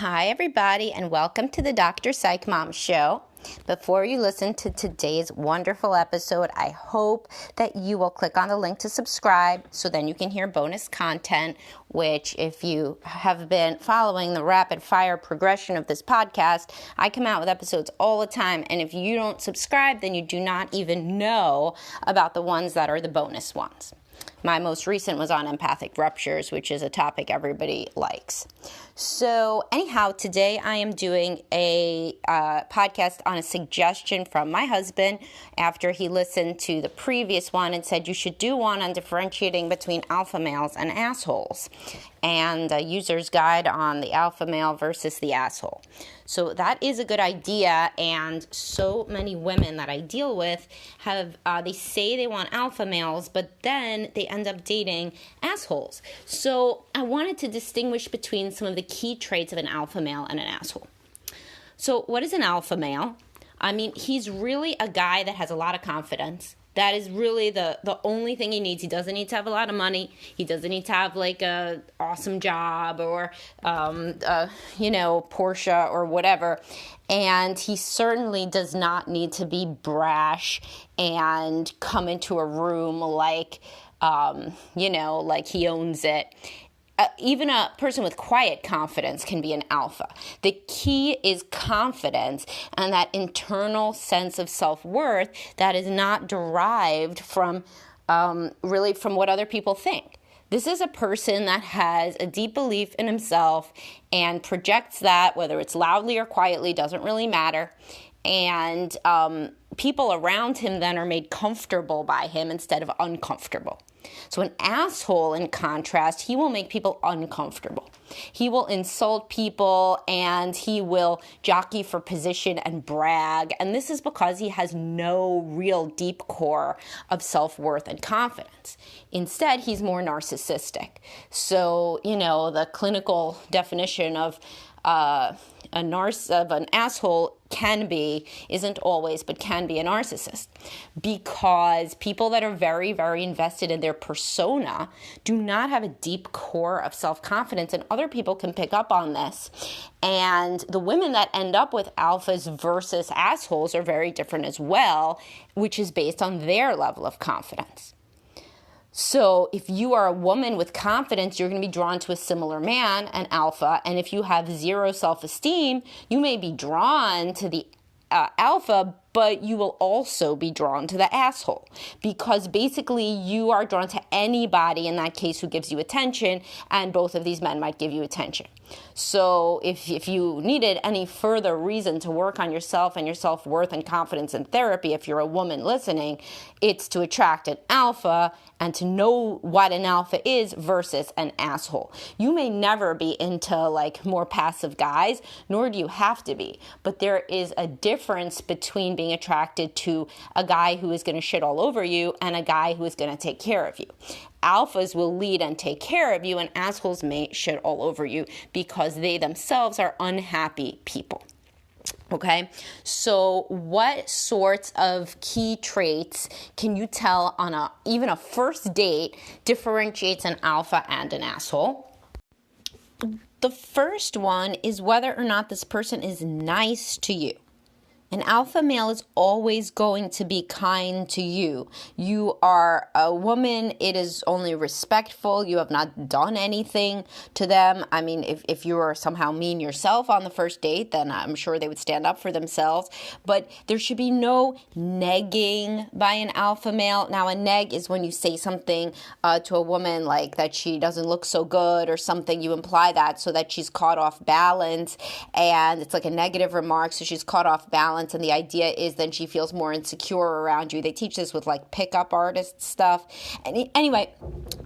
Hi, everybody, and welcome to the Dr. Psych Mom Show. Before you listen to today's wonderful episode, I hope that you will click on the link to subscribe so then you can hear bonus content, which if you have been following the rapid fire progression of this podcast, I come out with episodes all the time. And if you don't subscribe, then you do not even know about the ones that are the bonus ones. My most recent was on empathic ruptures, which is a topic everybody likes. So anyhow, today I am doing a podcast on a suggestion from my husband after he listened to the previous one and said you should do one on differentiating between alpha males and assholes and a user's guide on the alpha male versus the asshole. So that is a good idea, and so many women that I deal with have, they say they want alpha males, but then they end up dating assholes. So I wanted to distinguish between some of the key traits of an alpha male and an asshole. So what is an alpha male? I mean, he's really a guy that has a lot of confidence. That is really the only thing he needs. He doesn't need to have a lot of money. He doesn't need to have like a awesome job or, Porsche or whatever. And he certainly does not need to be brash and come into a room like he owns it. Even a person with quiet confidence can be an alpha. The key is confidence and that internal sense of self-worth that is not derived from from what other people think. This is a person that has a deep belief in himself and projects that, whether it's loudly or quietly, doesn't really matter. And people around him then are made comfortable by him instead of uncomfortable. So an asshole, in contrast, he will make people uncomfortable. He will insult people and he will jockey for position and brag. And this is because he has no real deep core of self-worth and confidence. Instead, he's more narcissistic. So, the clinical definition of an asshole isn't always, but can be a narcissist, because people that are very, very invested in their persona do not have a deep core of self-confidence, and other people can pick up on this. And the women that end up with alphas versus assholes are very different as well, which is based on their level of confidence. So if you are a woman with confidence, you're going to be drawn to a similar man, an alpha. And if you have zero self-esteem, you may be drawn to the alpha, but you will also be drawn to the asshole, because basically you are drawn to anybody in that case who gives you attention, and both of these men might give you attention. So if you needed any further reason to work on yourself and your self-worth and confidence in therapy, if you're a woman listening, it's to attract an alpha and to know what an alpha is versus an asshole. You may never be into more passive guys, nor do you have to be, but there is a difference between being attracted to a guy who is going to shit all over you and a guy who is going to take care of you. Alphas will lead and take care of you, and assholes may shit all over you because they themselves are unhappy people. Okay, so what sorts of key traits can you tell on even a first date differentiates an alpha and an asshole? The first one is whether or not this person is nice to you. An alpha male is always going to be kind to you. You are a woman, it is only respectful. You have not done anything to them. I mean, if you are somehow mean yourself on the first date, then I'm sure they would stand up for themselves. But there should be no negging by an alpha male. Now, a neg is when you say something to a woman like that she doesn't look so good or something. You imply that so that she's caught off balance, and it's like a negative remark, so she's caught off balance. And the idea is then she feels more insecure around you. They teach this with pickup artist stuff. And anyway,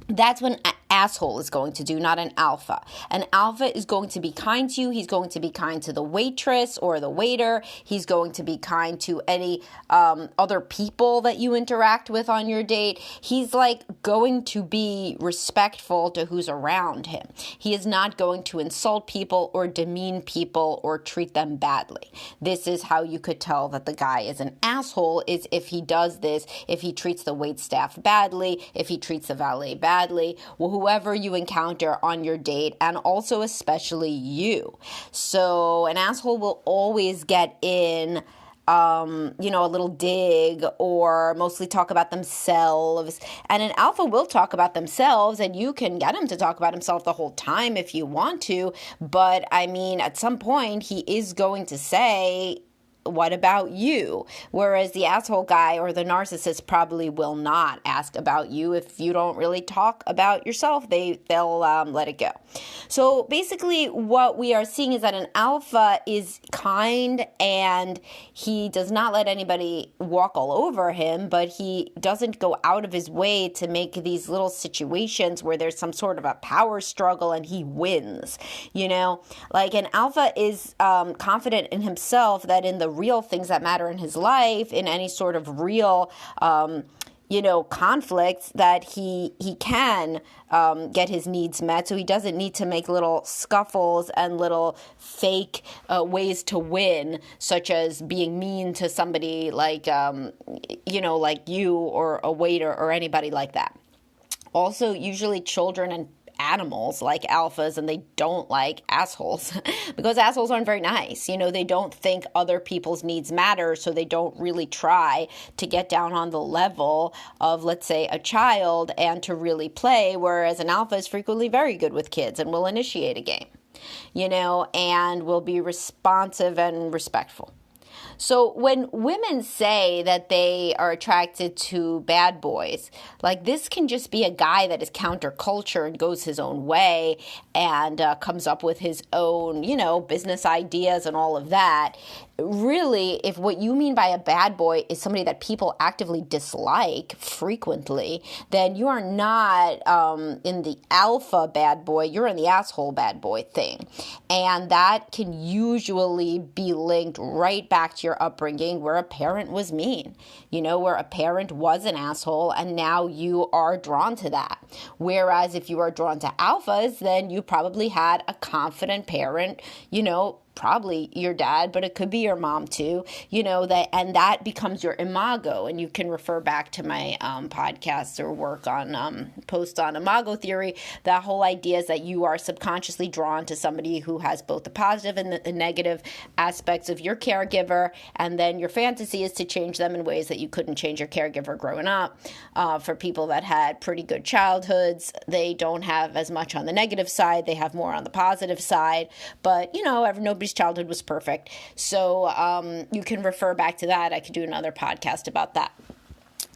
that's when an asshole is going to do, not an alpha. An alpha is going to be kind to you. He's going to be kind to the waitress or the waiter. He's going to be kind to any other people that you interact with on your date. He's going to be respectful to who's around him. He is not going to insult people or demean people or treat them badly. This is how you could tell that the guy is an asshole, is if he does this, if he treats the waitstaff badly, if he treats the valet badly, whoever you encounter on your date, and also especially you. So an asshole will always get in a little dig, or mostly talk about themselves. And an alpha will talk about themselves, and you can get him to talk about himself the whole time if you want to. But I mean, at some point, he is going to say, what about you? Whereas the asshole guy or the narcissist probably will not ask about you. If you don't really talk about yourself, they'll let it go. So basically what we are seeing is that an alpha is kind, and he does not let anybody walk all over him, but he doesn't go out of his way to make these little situations where there's some sort of a power struggle and he wins. Like an alpha is confident in himself that in the real things that matter in his life, in any sort of real conflicts, that he can get his needs met. So he doesn't need to make little scuffles and little fake ways to win, such as being mean to somebody like you or a waiter or anybody like that. Also, usually children and animals like alphas, and they don't like assholes because assholes aren't very nice. They don't think other people's needs matter, so they don't really try to get down on the level of, let's say, a child and to really play, whereas an alpha is frequently very good with kids and will initiate a game, and will be responsive and respectful. So when women say that they are attracted to bad boys, like this can just be a guy that is counterculture and goes his own way and comes up with his own, business ideas and all of that. Really, if what you mean by a bad boy is somebody that people actively dislike frequently, then you are not in the alpha bad boy, you're in the asshole bad boy thing. And that can usually be linked right back to your upbringing where a parent was mean, where a parent was an asshole, and now you are drawn to that. Whereas if you are drawn to alphas, then you probably had a confident parent, probably your dad, but it could be your mom too, that becomes your imago. And you can refer back to my podcast or work on post on imago theory. The whole idea is that you are subconsciously drawn to somebody who has both the positive and the negative aspects of your caregiver, and then your fantasy is to change them in ways that you couldn't change your caregiver growing up. For people that had pretty good childhoods, they don't have as much on the negative side, they have more on the positive side, but nobody's childhood was perfect. So you can refer back to that. I could do another podcast about that.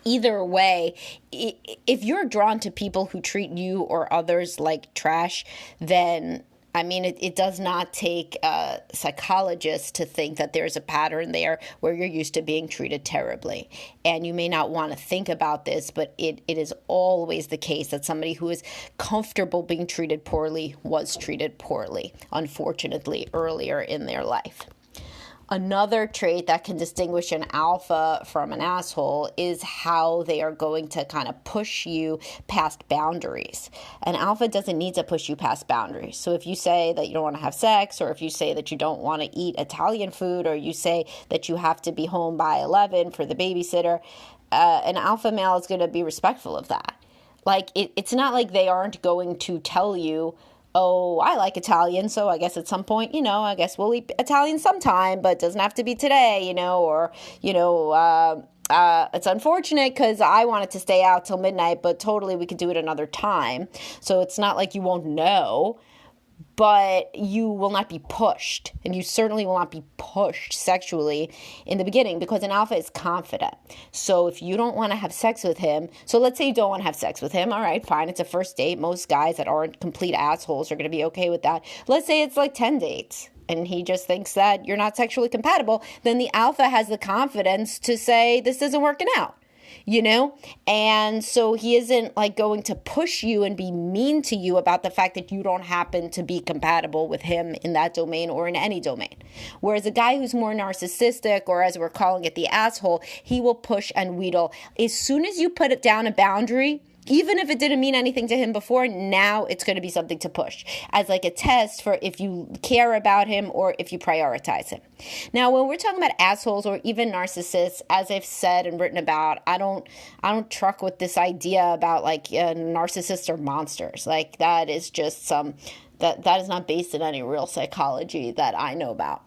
Either way, if you're drawn to people who treat you or others like trash, then it does not take a psychologist to think that there's a pattern there where you're used to being treated terribly. And you may not want to think about this, but it is always the case that somebody who is comfortable being treated poorly was treated poorly, unfortunately, earlier in their life. Another trait that can distinguish an alpha from an asshole is how they are going to kind of push you past boundaries. An alpha doesn't need to push you past boundaries. So if you say that you don't want to have sex, or if you say that you don't want to eat Italian food, or you say that you have to be home by 11 for the babysitter, an alpha male is going to be respectful of that. Like it's not like they aren't going to tell you, oh, I like Italian, so I guess at some point, I guess we'll eat Italian sometime, but it doesn't have to be today, or, it's unfortunate because I wanted to stay out till midnight, but totally we could do it another time. So it's not like you won't know, but you will not be pushed, and you certainly will not be pushed sexually in the beginning, because an alpha is confident. So if you don't want to have sex with him, so let's say you don't want to have sex with him, all right, fine, it's a first date. Most guys that aren't complete assholes are going to be okay with that. Let's say it's like 10 dates, and he just thinks that you're not sexually compatible, then the alpha has the confidence to say, this isn't working out. And so he isn't like going to push you and be mean to you about the fact that you don't happen to be compatible with him in that domain or in any domain. Whereas a guy who's more narcissistic, or as we're calling it, the asshole, he will push and wheedle. As soon as you put it down a boundary, even if it didn't mean anything to him before, now it's going to be something to push as like a test for if you care about him or if you prioritize him. Now, when we're talking about assholes or even narcissists, as I've said and written about, I don't truck with this idea about like narcissists are monsters. Like that is just that is not based in any real psychology that I know about.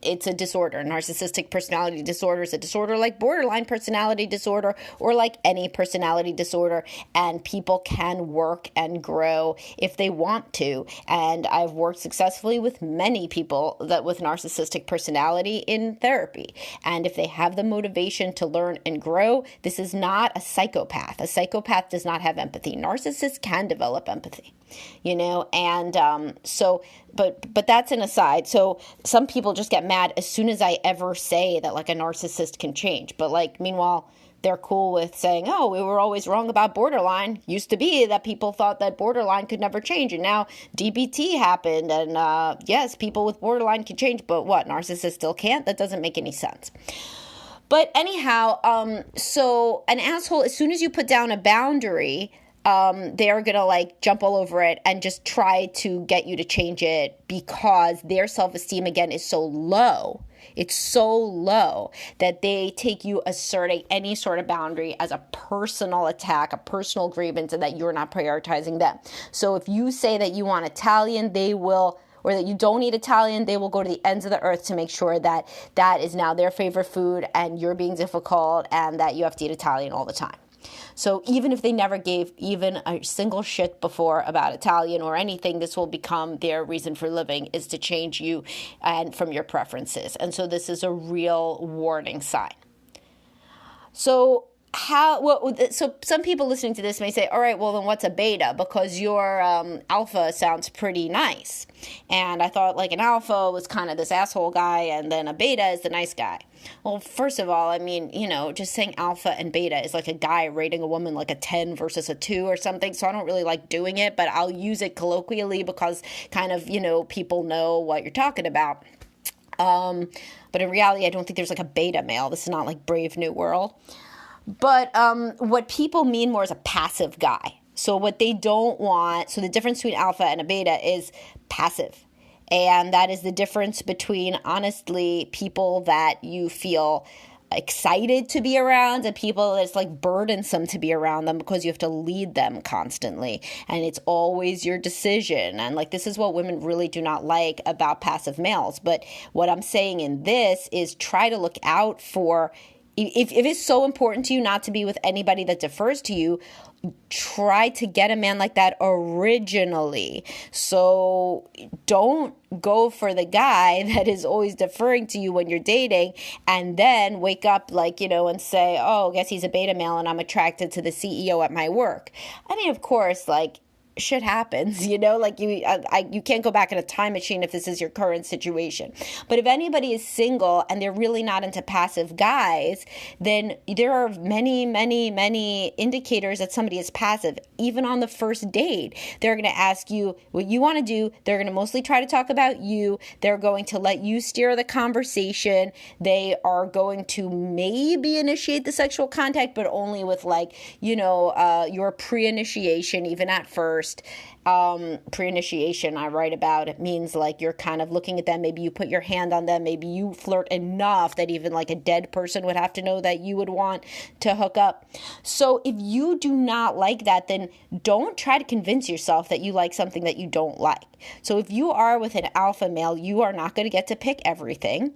It's a disorder. Narcissistic personality disorder is a disorder like borderline personality disorder or like any personality disorder, and people can work and grow if they want to. And I've worked successfully with many people that with narcissistic personality in therapy. And if they have the motivation to learn and grow, this is not a psychopath. A psychopath does not have empathy. Narcissists can develop empathy. And but that's an aside. So some people just get mad as soon as I ever say that like a narcissist can change. But like, meanwhile, they're cool with saying, oh, we were always wrong about borderline. Used to be that people thought that borderline could never change. And now DBT happened. And yes, people with borderline can change. But what? Narcissists still can't? That doesn't make any sense. But anyhow, so an asshole, as soon as you put down a boundary, they're going to like jump all over it and just try to get you to change it because their self-esteem, again, is so low. It's so low that they take you asserting any sort of boundary as a personal attack, a personal grievance, and that you're not prioritizing them. So if you say that you want Italian, they will, or that you don't eat Italian, they will go to the ends of the earth to make sure that that is now their favorite food and you're being difficult and that you have to eat Italian all the time. So even if they never gave even a single shit before about Italian or anything, this will become their reason for living, is to change you and from your preferences. And so this is a real warning sign. So so some people listening to this may say, all right, well, then what's a beta? Because your alpha sounds pretty nice. And I thought like an alpha was kind of this asshole guy and then a beta is the nice guy. Well, first of all, I mean, just saying alpha and beta is like a guy rating a woman like a 10 versus a 2 or something. So I don't really like doing it, but I'll use it colloquially because kind of, people know what you're talking about. But in reality, I don't think there's like a beta male. This is not like Brave New World. But what people mean more is a passive guy. So what they don't want, so the difference between alpha and a beta is passive. And that is the difference between, honestly, people that you feel excited to be around and people that's like burdensome to be around them because you have to lead them constantly. And it's always your decision. And like, this is what women really do not like about passive males. But what I'm saying in this is try to look out for, if it's so important to you not to be with anybody that defers to you, try to get a man like that originally. So don't go for the guy that is always deferring to you when you're dating and then wake up like, and say, oh, I guess he's a beta male and I'm attracted to the CEO at my work. I mean, of course, like, shit happens, like you can't go back in a time machine if this is your current situation. But if anybody is single and they're really not into passive guys, then there are many, many, many indicators that somebody is passive. Even on the first date, they're going to ask you what you want to do. They're going to mostly try to talk about you. They're going to let you steer the conversation. They are going to maybe initiate the sexual contact, but only with like, your pre-initiation, even at first. Pre-initiation I write about, it means like you're kind of looking at them, maybe you put your hand on them, maybe you flirt enough that even like a dead person would have to know that you would want to hook up. So if you do not like that, then don't try to convince yourself that you like something that you don't like. So if you are with an alpha male, you are not going to get to pick everything.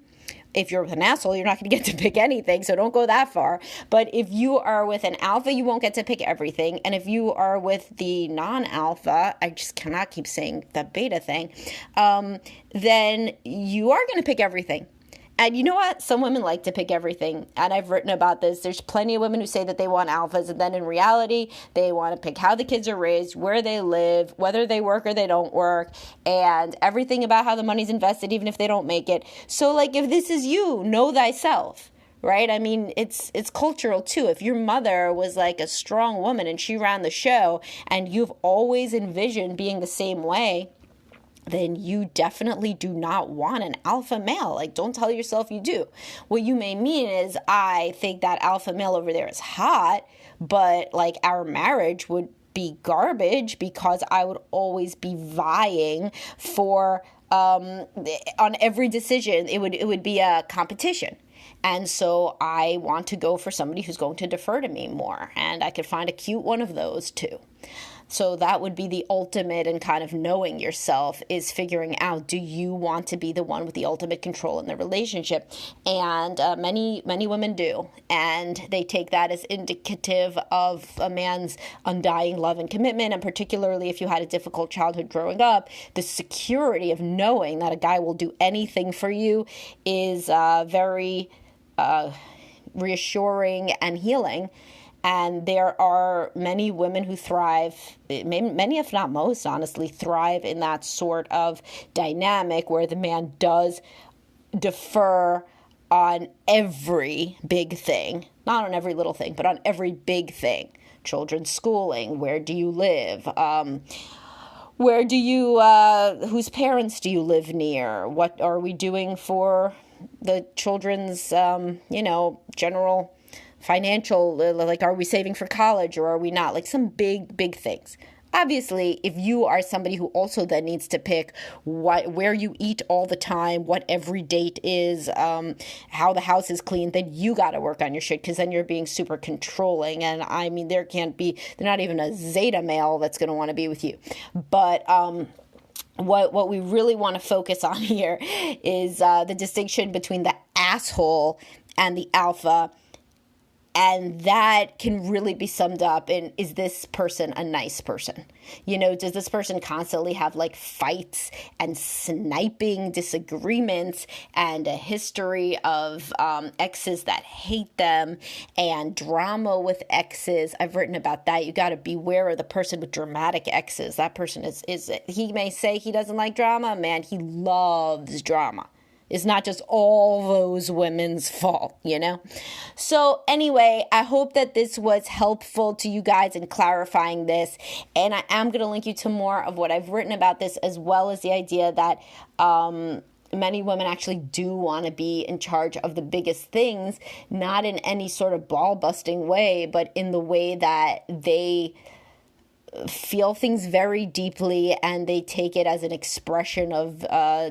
If you're with an asshole, you're not going to get to pick anything, so don't go that far. But if you are with an alpha, you won't get to pick everything. And if you are with the non-alpha, I just cannot keep saying the beta thing, then you are going to pick everything. And you know what? Some women like to pick everything. And I've written about this. There's plenty of women who say that they want alphas. And then in reality, they want to pick how the kids are raised, where they live, whether they work or they don't work, and everything about how the money's invested, even if they don't make it. So like, if this is you, know thyself. Right? I mean, it's cultural too. If your mother was like a strong woman and she ran the show and you've always envisioned being the same way, then you definitely do not want an alpha male. Like, don't tell yourself you do. What you may mean is, I think that alpha male over there is hot, but like our marriage would be garbage because I would always be vying for on every decision. It would be a competition. And so I want to go for somebody who's going to defer to me more. And I could find a cute one of those too. So that would be the ultimate in kind of knowing yourself, is figuring out, do you want to be the one with the ultimate control in the relationship? And many women do. And they take that as indicative of a man's undying love and commitment. And particularly if you had a difficult childhood growing up, the security of knowing that a guy will do anything for you is very reassuring and healing. And there are many women who thrive, many if not most, honestly, thrive in that sort of dynamic where the man does defer on every big thing. Not on every little thing, but on every big thing. Children's schooling, where do you live? Where do you, whose parents do you live near? What are we doing for the children's, general financial, like, are we saving for college or are we not? Like, some big things. Obviously, if you are somebody who also then needs to pick where you eat all the time, what every date is, how the house is clean, then you got to work on your shit, because then you're being super controlling. And I mean, they're not even a Zeta male that's going to want to be with you. But what we really want to focus on here is the distinction between the asshole and the alpha. And that can really be summed up in, is this person a nice person? Does this person constantly have like fights and sniping disagreements and a history of exes that hate them and drama with exes? I've written about that. You got to beware of the person with dramatic exes. That person is he may say he doesn't like drama. Man, he loves drama. It's not just all those women's fault, So anyway, I hope that this was helpful to you guys in clarifying this. And I am going to link you to more of what I've written about this, as well as the idea that many women actually do want to be in charge of the biggest things, not in any sort of ball-busting way, but in the way that they feel things very deeply and they take it as an expression of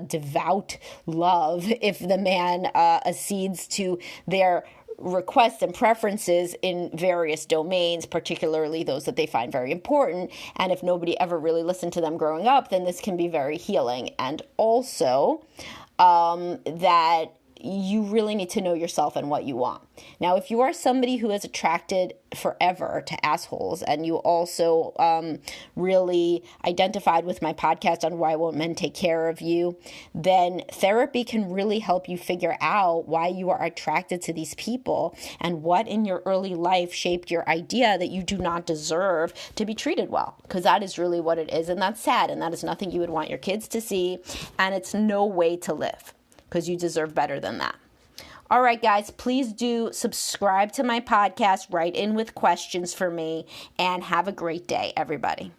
devout love if the man accedes to their requests and preferences in various domains, particularly those that they find very important. And if nobody ever really listened to them growing up, then this can be very healing. And also that you really need to know yourself and what you want. Now, if you are somebody who is attracted forever to assholes, and you also really identified with my podcast on Why Won't Men Take Care of You, then therapy can really help you figure out why you are attracted to these people and what in your early life shaped your idea that you do not deserve to be treated well, because that is really what it is, and that's sad, and that is nothing you would want your kids to see, and it's no way to live, because you deserve better than that. All right, guys, please do subscribe to my podcast, write in with questions for me, and have a great day, everybody.